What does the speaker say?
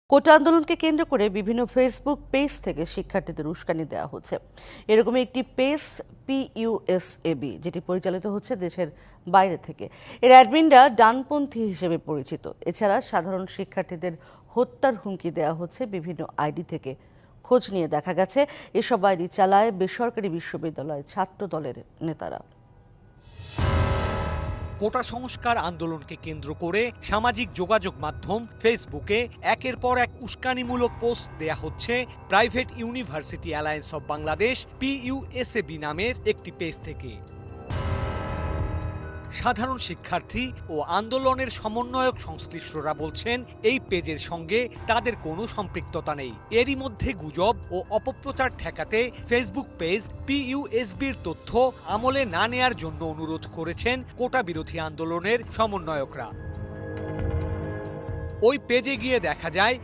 কোটা আন্দোলনকে কেন্দ্র করে বিভিন্ন ফেসবুক পেজ থেকে শিক্ষার্থীদের উস্কানি দেওয়া হচ্ছে। এরকমই একটি পেজ পিইউএসএবি, যেটি পরিচালিত হচ্ছে দেশের বাইরে থেকে। এর অ্যাডমিনরা ডানপন্থী হিসেবে পরিচিত। এছাড়া সাধারণ শিক্ষার্থীদের হত্যার হুমকি দেওয়া হচ্ছে বিভিন্ন আইডি থেকে। খোঁজ নিয়ে দেখা গেছে এসব আইডি চালায় বেসরকারি বিশ্ববিদ্যালয় ছাত্র দলের নেতারা। কোটা সংস্কার আন্দোলনকে কেন্দ্র করে সামাজিক যোগাযোগ মাধ্যম ফেসবুকে একের পর এক উস্কানিমূলক পোস্ট দেয়া হচ্ছে private university alliance of Bangladesh PUSAB নামের একটি পেজ থেকে। সাধারণ শিক্ষার্থী ও আন্দোলনের সমন্বয়ক সংশ্লিষ্টরা বলছেন এই পেজের সঙ্গে তাদের কোনো সম্পৃক্ততা নেই। এরই মধ্যে গুজব ও অপপ্রচার ঠেকাতে ফেসবুক পেজ পিইউএসবির তথ্য আমলে না নেয়ার জন্য অনুরোধ করেছেন কোটা বিরোধী আন্দোলনের সমন্বয়করা। ওই পেজে গিয়ে দেখা যায়